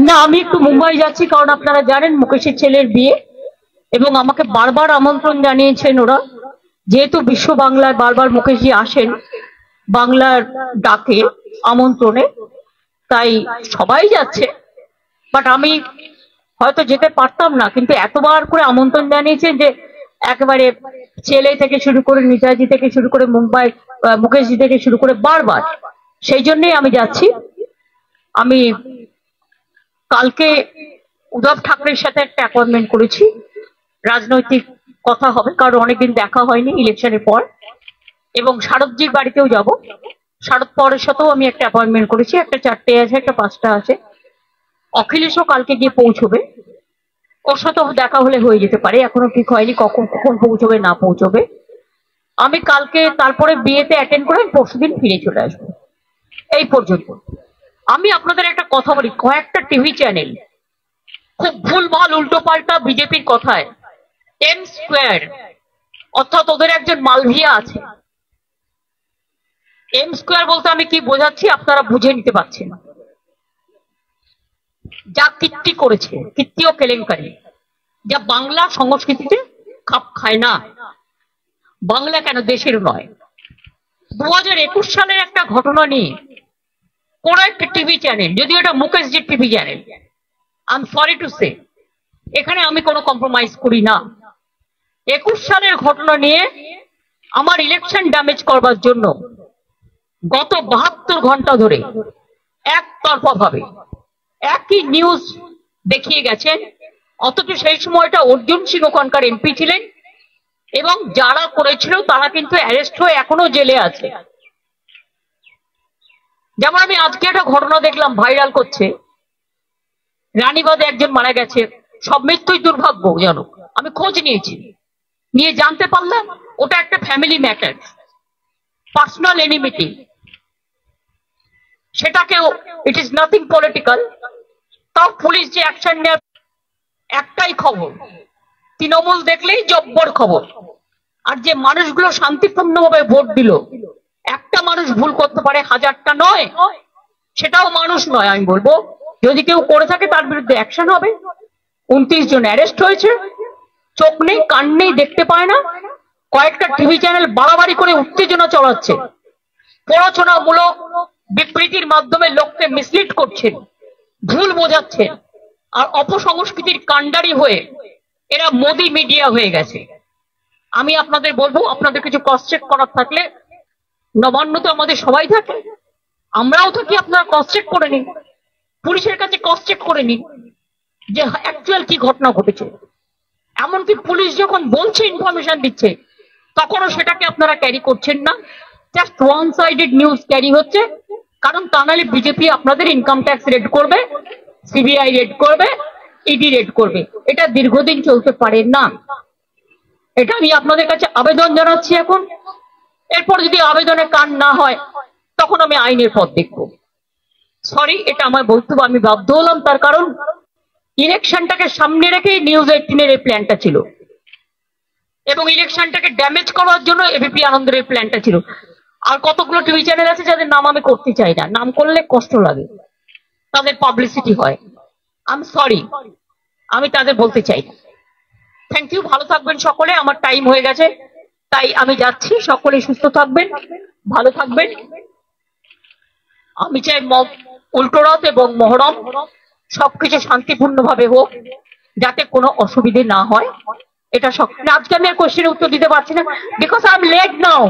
না, আমি একটু মুম্বাই যাচ্ছি, কারণ আপনারা জানেন মুকেশের ছেলের বিয়ে, এবং আমাকে বারবার আমন্ত্রণ জানিয়েছেন ওরা, যেহেতু বিশ্ব বাংলায় বারবার মুকেশজি আসেন বাংলার ডাকে আমন্ত্রণে, তাই সবাই যাচ্ছে। বাট আমি হয়তো যেতে পারতাম না, কিন্তু এতবার করে আমন্ত্রণ জানিয়েছেন যে একেবারে ছেলে থেকে শুরু করে নেতাজি থেকে শুরু করে মুম্বাই মুকেশজি থেকে শুরু করে বারবার, সেই জন্যই আমি যাচ্ছি। আমি কালকে উদ্ধব ঠাকরের সাথে একটা অ্যাপয়েন্টমেন্ট করেছি, রাজনৈতিক কথা হবে, কারণ অনেকদিন দেখা হয়নি ইলেকশনের পর। এবং শারদজির বাড়িতেও যাব, শারদ পরের সাথেও আমি একটা অ্যাপয়েন্টমেন্ট করেছি, একটা 4টে আছে, একটা 5টা আছে। অখিলেশও কালকে গিয়ে পৌঁছবে, ওর সাথেও দেখা হলে হয়ে যেতে পারে, এখনো ঠিক হয়নি কখন কখন পৌঁছবে না পৌঁছবে। আমি কালকে তারপরে বিয়েতে অ্যাটেন্ড করে পরশুদিন ফিরে চলে আসবো। এই পর্যন্ত। আমি আপনাদের একটা কথা বলি, কয়েকটা টিভি চ্যানেল খুব ভুলভাল উল্টো পাল্টা বিজেপির কথায় এম স্কোয়ার, অর্থাৎ ওদের একজন মালভিয়া আছে। এম স্কোয়ার বলতে আমি কি বোঝাচ্ছি আপনারা বুঝে নিতে পারছেন। যা কীর্তি করেছে, কীর্তি ও কেলেঙ্কারি, যা বাংলা সংস্কৃতিতে খাপ খায় না। বাংলা কেন, দেশের নয়। 2021 সালের একটা ঘটনা নিয়ে কোন একটা টিভি চ্যানেল, যদিও এটা মুকেশজির TV channel, I am sorry to say, এখানে আমি কোনো কম্প্রোমাইজ করি না। 21 সালের ঘটনা নিয়ে আমার ইলেকশন ড্যামেজ করবার জন্য গত 72 ঘন্টা ধরে একতরফা ভাবে একই নিউজ দেখিয়ে গেছেন, অথচ সেই সময়টা অর্জুন সিং ওখানকার এমপি ছিলেন, এবং যারা করেছিল তারা কিন্তু অ্যারেস্ট হয়ে এখনো জেলে আছে। যেমন আমি আজকে একটা ঘটনা দেখলাম, ভাইরাল করছে, রানীবাদে একজন মারা গেছে, সব মৃত্যুই দুর্ভাগ্যজনক। আমি খোঁজ নিয়েছি, নিয়ে জানতে পারলাম ওটা একটা ফ্যামিলি ম্যাটার, পার্সোনাল এনিমিটি। সেটাকেও ইট ইজ নাথিং পলিটিক্যাল, তাও পুলিশ যে অ্যাকশন নেয় একটাই খবর, তৃণমূল দেখলেই জব্বর খবর। আর যে মানুষগুলো শান্তিপূর্ণভাবে ভোট দিল, একটা মানুষ ভুল করতে পারে, হাজারটা নয়, সেটাও মানুষ নয়। আমি বলবো যদি কেউ করে থাকে তার বিরুদ্ধে অ্যাকশন হবে। 29 জন অ্যারেস্ট হয়েছে, চোখ নেই কান নেই, দেখতে পায় না। কয়েকটা টিভি চ্যানেল বাড়াবাড়ি করে উত্তেজনা চড়াচ্ছে, প্ররোচনামূলক বিবৃতির মাধ্যমে লোককে মিসলিড করছেন, ভুল বোঝাচ্ছেন, আর অপসংস্কৃতির কাণ্ডারি হয়ে এরা মোদি মিডিয়া হয়ে গেছে। আমি আপনাদের বলবো, আপনাদের কিছু ক্রস চেক করার থাকলে, নবান্ন তো আমাদের সবাই থাকে, আমরাও থাকি, আপনারা ক্রস চেক করে নিন, পুলিশের কাছে ক্রস চেক করে নিন যে অ্যাকচুয়াল কি ঘটনা ঘটেছে। এমনকি পুলিশ যখন বলছে, ইনফরমেশন দিচ্ছে, তখনও সেটাকে আপনারা ক্যারি করছেন না, just one sided news carry হচ্ছে। কারণ তা নাহলে বিজেপি আপনাদের ইনকাম ট্যাক্স রেড করবে, সিবিআই রেড করবে, ইডি রেড করবে। এটা দীর্ঘদিন চলতে পারে না। এটা আমি আপনাদের কাছে আবেদন জানাচ্ছি এখন। এরপর যদি আবেদনে কান না হয়, তখন আমি আইনের পথ দেখব। সরি, এটা আমার বলতে আমি বাধ্য হলাম, তার কারণ ইলেকশনটাকে সামনে রেখেই নিউজ 18-এর এই প্ল্যানটা ছিল, এবং ইলেকশনটাকে ড্যামেজ করার জন্য এবিপি আনন্দের প্ল্যানটা ছিল। আর কতগুলো টিভি চ্যানেল আছে যাদের নাম আমি করতে চাই না, নাম করলে কষ্ট লাগে, তাদের পাবলিসিটি হয়। আই এম সরি, আমি তাদের বলতে চাই না। থ্যাংক ইউ, ভালো থাকবেন সকলে, আমার টাইম হয়ে গেছে তাই আমি যাচ্ছি। সকলে সুস্থ থাকবেন, ভালো থাকবেন। আমি চাই উল্টোরথ এবং মহরম সবকিছু শান্তিপূর্ণভাবে হোক, যাতে কোনো অসুবিধে না হয়। এটা সব। আজকে আমি আর কোশ্চেনের উত্তর দিতে পারছি না, because I am late now.